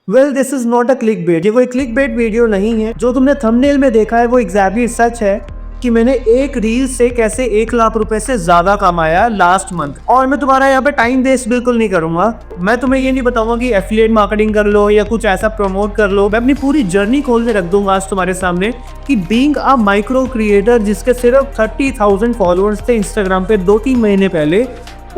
Well this is not a click bait, ये कोई click bait video नहीं है। जो तुमने थंबनेल में देखा है वो एग्जैक्टली सच है कि मैंने एक रील से कैसे 1 लाख रुपए से ज्यादा कमाया लास्ट मंथ। और मैं तुम्हारा यहाँ पे टाइम वेस्ट बिल्कुल नहीं करूंगा। मैं तुम्हें ये नहीं बताऊंगा कि एफिलिएट मार्केटिंग कर लो या कुछ ऐसा प्रमोट कर लो। मैं अपनी पूरी जर्नी खोल के रख दूंगा आज तुम्हारे सामने कि बीइंग अ माइक्रो क्रिएटर जिसके सिर्फ 30,000 फॉलोअर्स थे इंस्टाग्राम पे 2-3 महीने पहले,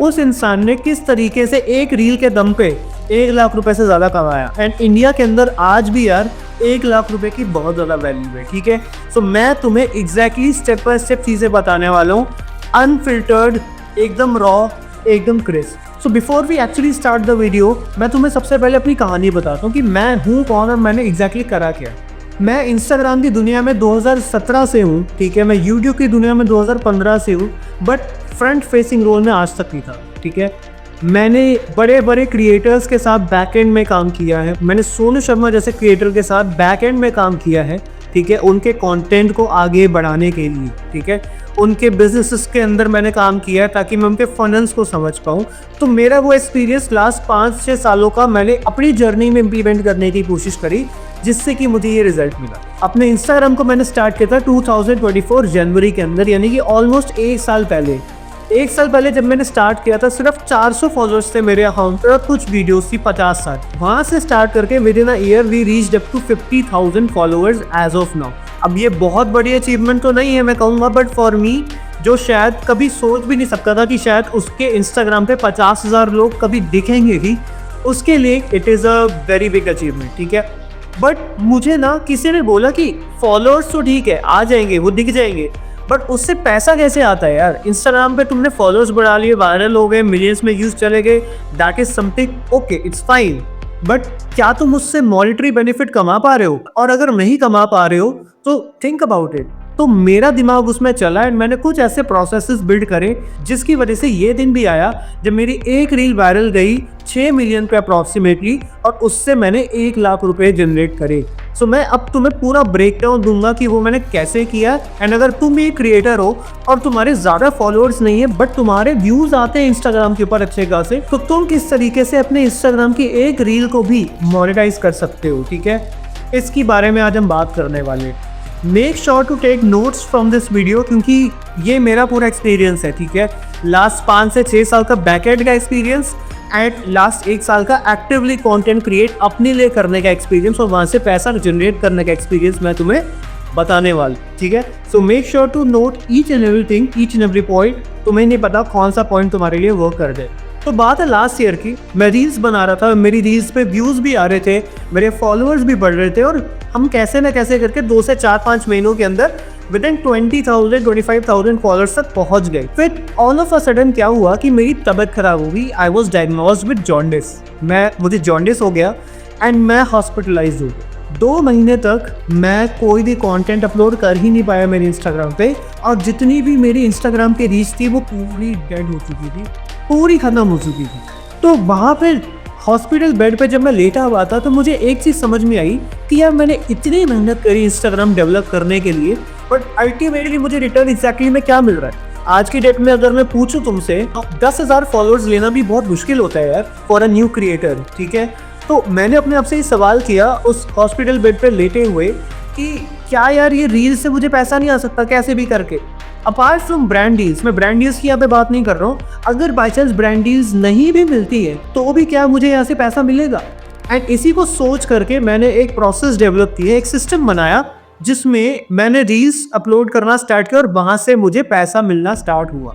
उस इंसान ने किस तरीके से एक रील के दम पे 1 लाख रुपए से ज़्यादा कमाया। एंड इंडिया के अंदर आज भी यार 1 लाख रुपए की बहुत ज़्यादा वैल्यू है, ठीक है। सो मैं तुम्हें एग्जैक्टली स्टेप बाय स्टेप चीज़ें बताने वाला हूँ, अनफिल्टर्ड, एकदम रॉ, एकदम crisp. So before we actually start the video, मैं तुम्हें सबसे पहले अपनी कहानी बताता हूँ कि मैं हूँ कौन और मैंने एग्जैक्टली करा क्या। मैं इंस्टाग्राम की दुनिया में 2017 से हूँ, ठीक है। मैं यूट्यूब की दुनिया में 2015 से हूँ, बट फ्रंट फेसिंग रोल में आज तक नहीं था, ठीक है। मैंने बड़े बड़े क्रिएटर्स के साथ बैक एंड में काम किया है। मैंने सोनू शर्मा जैसे क्रिएटर के साथ बैक एंड में काम किया है, ठीक है, उनके कंटेंट को आगे बढ़ाने के लिए, ठीक है। उनके बिजनेसेस के अंदर मैंने काम किया है ताकि मैं उनके फनल्स को समझ पाऊँ। तो मेरा वो एक्सपीरियंस लास्ट 5-6 सालों का मैंने अपनी जर्नी में इम्प्लीमेंट करने की कोशिश करी, जिससे कि मुझे ये रिजल्ट मिला। अपने इंस्टाग्राम को मैंने स्टार्ट किया था 2024 जनवरी के अंदर, यानी कि ऑलमोस्ट 1 साल पहले। 1 साल पहले जब मैंने स्टार्ट किया था सिर्फ 400 फॉलोअर्स थे मेरे अकाउंट पर, कुछ वीडियोस थी 50-60। वहाँ से स्टार्ट करके within a year we reached up to 50,000 followers as of now. अब ये बहुत बड़ी अचीवमेंट तो नहीं है मैं कहूँगा, बट फॉर मी जो शायद कभी सोच भी नहीं सकता था कि शायद उसके इंस्टाग्राम पे 50,000 लोग कभी दिखेंगे ही, उसके लिए it is a very big achievement, ठीक है। बट मुझे ना किसी ने बोला कि फॉलोअर्स तो ठीक है आ जाएंगे, वो दिख जाएंगे, बट उससे पैसा कैसे आता है यार। इंस्टाग्राम पे तुमने फॉलोअर्स बढ़ा लिए, वायरल हो गए, मिलियंस में व्यूज चले गए, that is something okay, it's fine, but क्या तुम उससे मॉनेटरी बेनिफिट कमा पा रहे हो? और अगर नहीं कमा पा रहे हो तो थिंक अबाउट इट। तो मेरा दिमाग उसमें चला एंड मैंने कुछ ऐसे प्रोसेसेस बिल्ड करे जिसकी वजह से ये दिन भी आया जब मेरी एक रील वायरल गई 6 मिलियन पे अप्रॉक्सीमेटली, और उससे मैंने 1 लाख रुपए जनरेट करे। सो मैं अब तुम्हें पूरा ब्रेक डाउन दूंगा कि वो मैंने कैसे किया। एंड अगर तुम भी एक क्रिएटर हो और तुम्हारे ज़्यादा फॉलोअर्स नहीं है बट तुम्हारे व्यूज़ आते हैं इंस्टाग्राम के ऊपर अच्छे खासे, तो तुम किस तरीके से अपने इंस्टाग्राम की एक रील को भी मोनेटाइज कर सकते हो, ठीक है। इसकी बारे में आज हम बात करने वाले हैं। Make sure to take notes from this video, क्योंकि ये मेरा पूरा एक्सपीरियंस है, ठीक है। लास्ट 5 से 6 साल का बैकएंड का एक्सपीरियंस एंड लास्ट 1 साल का एक्टिवली कंटेंट क्रिएट अपने लिए करने का एक्सपीरियंस और वहाँ से पैसा जनरेट करने का एक्सपीरियंस मैं तुम्हें बताने वाला, ठीक है। So make sure to note each and everything, each and every point. तुम्हें नहीं पता कौन सा पॉइंट तुम्हारे लिए वर्क कर दे। तो बात है लास्ट ईयर की, मैं रील्स बना रहा था, मेरी रील्स पे व्यूज़ भी आ रहे थे, मेरे फॉलोअर्स भी बढ़ रहे थे, और हम कैसे ना कैसे करके 2 से 4-5 महीनों के अंदर विद इन 20,000-25,000 फॉलोअर्स तक पहुंच गए। फिर ऑल ऑफ अ सडन क्या हुआ कि मेरी तबीयत खराब हो गई। I was diagnosed with jaundice. मुझे जॉन्डिस हो गया एंड मैं हॉस्पिटलाइज हो गया। 2 महीने तक मैं कोई भी कंटेंट अपलोड कर ही नहीं पाया मेरे इंस्टाग्राम पे, और जितनी भी मेरी इंस्टाग्राम की रीच थी वो पूरी डेड हो चुकी थी, पूरी खत्म हो चुकी थी। तो वहाँ पे हॉस्पिटल बेड पे जब मैं लेटा हुआ था तो मुझे एक चीज़ समझ में आई कि यार मैंने इतनी मेहनत करी इंस्टाग्राम डेवलप करने के लिए, बट अल्टीमेटली मुझे रिटर्न एग्जैक्टली में क्या मिल रहा है। आज की डेट में अगर मैं पूछूं तुमसे तो 10,000 फॉलोअर्स लेना भी बहुत मुश्किल होता है यार फॉर अ न्यू क्रिएटर, ठीक है। तो मैंने अपने आप से ये सवाल किया उस हॉस्पिटल बेड पे लेटे हुए कि क्या यार ये रील से मुझे पैसा नहीं आ सकता कैसे भी करके। अपार्ट फ्रॉम ब्रांड डील्स, मैं ब्रांड डील्स की यहाँ पे बात नहीं कर रहा हूँ, अगर बाई चांस ब्रांड डील्स नहीं भी मिलती है तो भी क्या मुझे यहाँ से पैसा मिलेगा। एंड इसी को सोच करके मैंने एक प्रोसेस डेवलप की है, एक सिस्टम बनाया जिसमें मैंने रील्स अपलोड करना स्टार्ट किया और वहाँ से मुझे पैसा मिलना स्टार्ट हुआ।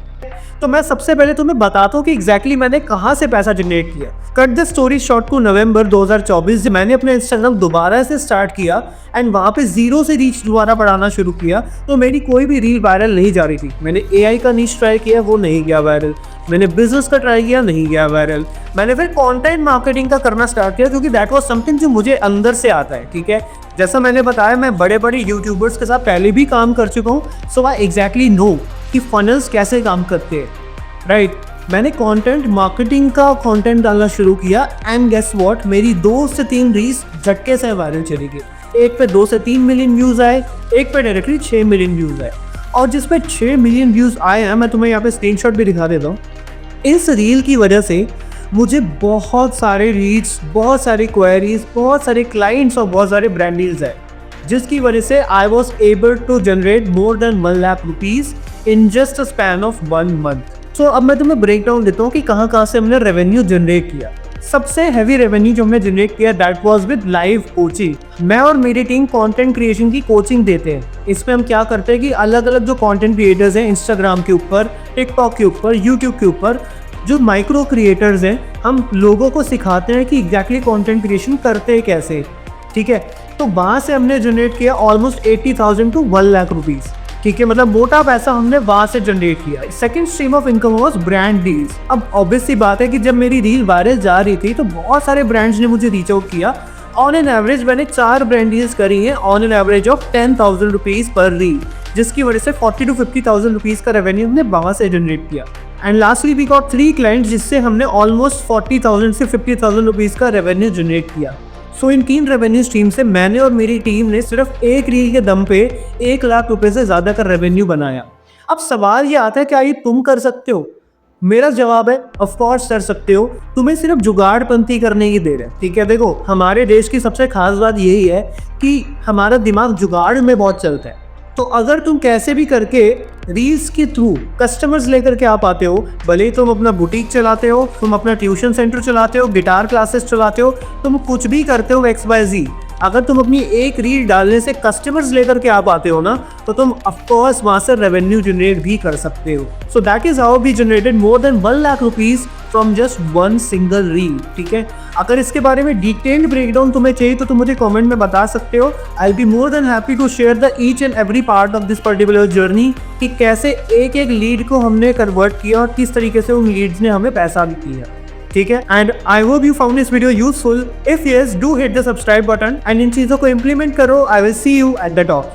तो मैं सबसे पहले तुम्हें बताता हूँ कि एग्जैक्टली मैंने कहाँ से पैसा जनरेट किया। Cut the story short to नवंबर 2024 जब मैंने अपने इंस्टाग्राम दोबारा से स्टार्ट किया एंड वहाँ पे 0 से रीच दोबारा बढ़ाना शुरू किया, तो मेरी कोई भी रील वायरल नहीं जा रही थी। मैंने AI का नीश ट्राई किया, वो नहीं गया वायरल। मैंने बिजनेस का ट्राई किया, नहीं गया वायरल। मैंने फिर कंटेंट मार्केटिंग का करना स्टार्ट किया क्योंकि दैट वाज समथिंग जो मुझे अंदर से आता है, ठीक है। जैसा मैंने बताया मैं बड़े बड़े यूट्यूबर्स के साथ पहले भी काम कर चुका हूँ, सो आई एग्जैक्टली नो कि फनल्स कैसे काम करते हैं, राइट। मैंने कंटेंट मार्केटिंग का कंटेंट डालना शुरू किया एंड गेस व्हाट, मेरी 2 से 3 रील्स झटके से वायरल चली गई। एक पे 2 से 3 मिलियन व्यूज़ आए, एक पे डायरेक्टली 6 मिलियन व्यूज़ आए, और जिसपे 6 मिलियन व्यूज़ आए हैं मैं तुम्हें यहाँ पे स्क्रीनशॉट भी दिखा देता हूँ। इस रील की वजह से मुझे बहुत सारे रीड्स, बहुत सारे क्वेरीज, बहुत सारे क्लाइंट्स और बहुत सारे ब्रांड डील्स है, जिसकी वजह से I was able to generate more than 1 lakh rupees in just a span of 1 month. So अब मैं तुम्हें ब्रेक डाउन देता हूँ कि कहाँ से हमने रेवेन्यू जनरेट किया। सबसे हैवी रेवेन्यू जो हमने जनरेट किया that was with live coaching. मैं और मेरी टीम कंटेंट क्रिएशन की कोचिंग देते हैं। इसमें हम क्या करते हैं कि अलग अलग जो कंटेंट क्रिएटर्स हैं इंस्टाग्राम के ऊपर, टिकटॉक के ऊपर, यूट्यूब के ऊपर, जो माइक्रो क्रिएटर्स हैं, हम लोगों को सिखाते हैं कि एग्जैक्टली कंटेंट क्रिएशन करते हैं कैसे। ठीक है, तो वहाँ से हमने जनरेट किया ऑलमोस्ट 80,000 टू 1 लाख रुपीज़। ठीक है, मतलब मोटा पैसा हमने वहाँ से जनरेट किया। Second stream of income was brand deals. अब ऑब्वियस सी बात है कि जब मेरी रील वायरल जा रही थी तो बहुत सारे ब्रांड्स ने मुझे रीच आउट किया। ऑन एन एवरेज मैंने 4 ब्रांड डील्स करी हैं on an average of 10,000 rupees पर रील, जिसकी वजह से 40 to 50,000 रुपीज़ का रेवेन्यू हमने वहाँ से जनरेट किया। And lastly we got 3 clients जिससे हमने ऑलमोस्ट 40,000 से 50,000 रुपीज़ का रेवेन्यू जनरेट किया। सो इन 3 रेवेन्यू स्ट्रीम से मैंने और मेरी टीम ने सिर्फ एक रील के दम पे 1 लाख रुपए से ज़्यादा का रेवेन्यू बनाया। अब सवाल ये आता है क्या ये तुम कर सकते हो? मेरा जवाब है ऑफ कोर्स कर सकते हो। तुम्हें सिर्फ जुगाड़पंती करने की देर है। ठीक है, देखो हमारे देश की सबसे खास बात यही है कि हमारा दिमाग जुगाड़ में बहुत चलता है। तो अगर तुम कैसे भी करके रील्स के थ्रू कस्टमर्स लेकर के आ पाते हो, भले ही तुम अपना बुटीक चलाते हो, तुम अपना ट्यूशन सेंटर चलाते हो, गिटार क्लासेस चलाते हो, तुम कुछ भी करते हो XYZ, अगर तुम अपनी एक रील डालने से कस्टमर्स लेकर के आ पाते हो ना, तो तुम ऑफकोर्स वहाँ से रेवेन्यू जनरेट भी कर सकते हो। So that is how we generated more than 1 lakh rupees from just 1 single reel. ठीक है, अगर इसके बारे में डिटेल्ड ब्रेकडाउन तुम्हें चाहिए तो तुम मुझे कमेंट में बता सकते हो। I will be more than happy to share the each and every part of this particular journey, कि कैसे एक एक लीड को हमने कन्वर्ट किया और किस तरीके से उन लीड्स ने हमें पैसा भी किया। ठीक है, and I hope you found this video useful. If yes, do hit the subscribe button and in चीज़ों को इम्प्लीमेंट करो। I will see you at the top.